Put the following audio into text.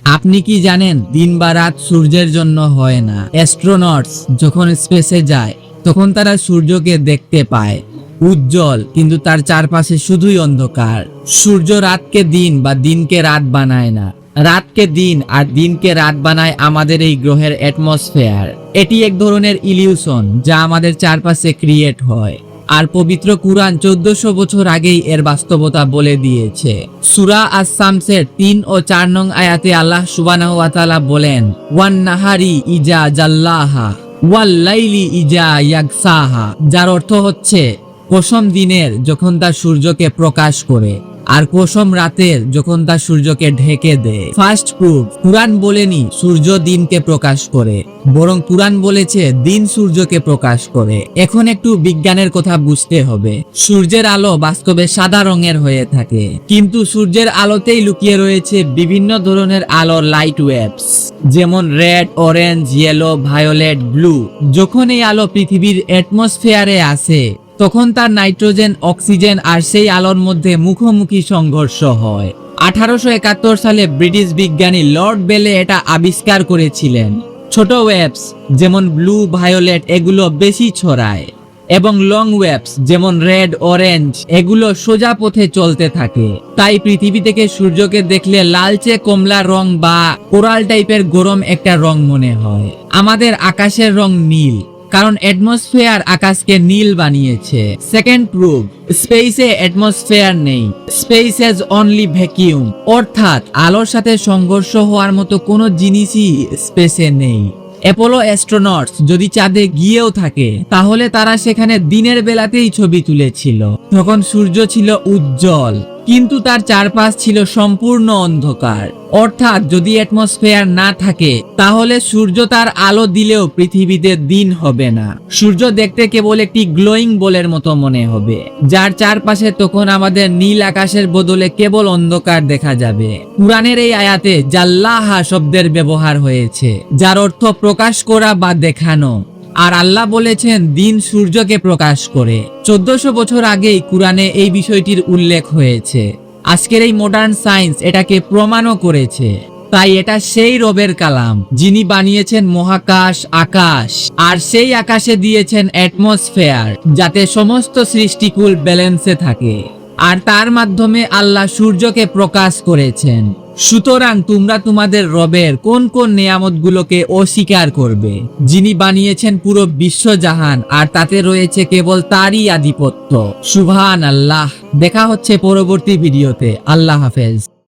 আপনি কি জানেন দিন বা রাত সূর্যের জন্য হয় না। অ্যাস্ট্রোনটস যখন স্পেসে যায় তখন তারা সূর্যকে দেখতে পায় উজ্জ্বল, কিন্তু তার চারপাশে শুধুই অন্ধকার। সূর্য রাতকে দিন বা দিনকে রাত বানায় না, রাতকে দিন আর দিনকে রাত বানায় আমাদের এই গ্রহের অ্যাটমসফেয়ার। এটি এক ধরনের ইলিউশন যা আমাদের চারপাশে ক্রিয়েট হয়। আর পবিত্র কুরআন 1400 বছর আগেই এর বাস্তবতা বলে দিয়েছে। সূরা আস-শামসের 3 ও 4 নং আয়াতে আল্লাহ সুবহানাহু ওয়া তাআলা বলেন, ওয়ান নাহারি ইজা জাল্লাহা ওয়াল লাইলি ইজা ইয়াগসাহা, যার অর্থ হচ্ছে কসম দিনের যখন তা সূর্যকে প্রকাশ করে আর কসম রাতের যখন তা সূর্যকে ঢেকে দেয়। ফার্স্ট প্রুফ, কুরআন বলেনি সূর্য দিনকে প্রকাশ করে, বরং কুরআন বলেছে দিন সূর্যকে প্রকাশ করে। এখন একটু বিজ্ঞানের কথা বুঝতে হবে। সূর্যের আলো বাস্তবে সাদা রঙের হয়ে থাকে, কিন্তু সূর্যের আলোতেই লুকিয়ে রয়েছে বিভিন্ন ধরনের আলোর লাইট ওয়েভস, যেমন red, orange, yellow, violet, blue. যখন এই আলো পৃথিবীর অ্যাটমসফেয়ারে আসে তখন তার নাইট্রোজেন, অক্সিজেন আর সেই আলোর মধ্যে মুখোমুখি সংঘর্ষ হয়। 1871 সালে ব্রিটিশ বিজ্ঞানী লর্ড বেলে এটা আবিষ্কার করেছিলেন। ছোট ওয়েভস যেমন ব্লু, ভায়োলেট এগুলো বেশি ছড়ায়, এবং লং ওয়েভস যেমন রেড, অরেঞ্জ এগুলো সোজা পথে চলতে থাকে। তাই পৃথিবী থেকে সূর্যকে দেখলে লালচে কমলা রং বা কোরাল টাইপের গরম একটা রং মনে হয়। আমাদের আকাশের রং নীল, কারণ অ্যাটমসফেয়ার আকাশকে নীল বানিয়েছে। সেকেন্ড প্রুফ, স্পেসে অ্যাটমসফেয়ার নেই, স্পেস হ্যাজ অনলি ভ্যাকিউম, অর্থাৎ আলোর সাথে সংঘর্ষ হওয়ার মতো কোনো জিনিসই স্পেসে নেই। অ্যাপোলো অ্যাস্ট্রোনটস যদি চাঁদে গিয়েও থাকে তাহলে তারা সেখানে দিনের বেলাতেই ছবি তুলেছিল, তখন সূর্য ছিল উজ্জ্বল, কিন্তু তার চারপাশ ছিল সম্পূর্ণ অন্ধকার। অর্থাৎ যদি অ্যাটমসফেয়ার না থাকে তাহলে সূর্য তার আলো দিলেও পৃথিবীতে দিন হবে না। সূর্য দেখতে কেবল একটি গ্লোয়িং বলের মতো মনে হবে, যার চারপাশে তখন আমাদের নীল আকাশের বদলে কেবল অন্ধকার দেখা যাবে। কুরআনের এই আয়াতে জাল্লাহা শব্দের ব্যবহার হয়েছে, যার অর্থ প্রকাশ করা বা দেখানো। আর আল্লাহ বলেছেন দিন সূর্যকে প্রকাশ করে। 1400 বছর আগেই কুরআনে এই বিষয়টির উল্লেখ হয়েছে। আজকের এই মডার্ন সায়েন্স এটাকে প্রমাণও করেছে। তাই এটা সেই রবের কালাম যিনি বানিয়েছেন মহাকাশ, আকাশ, আর সেই আকাশে দিয়েছেন অ্যাটমসফেয়ার যাতে সমস্ত সৃষ্টিকুল ব্যালেন্সে থাকে। আর তার মাধ্যমে আল্লাহ সূর্যকে প্রকাশ করেছেন। সুতরাং তোমরা তোমাদের রবের কোন কোন নিয়ামতগুলোকে অস্বীকার করবে, যিনি বানিয়েছেন পুরো বিশ্বজাহান আর তাতে রয়েছে কেবল তারই আধিপত্য। সুবহান আল্লাহ। দেখা হচ্ছে পরবর্তী ভিডিওতে। আল্লাহ হাফেজ।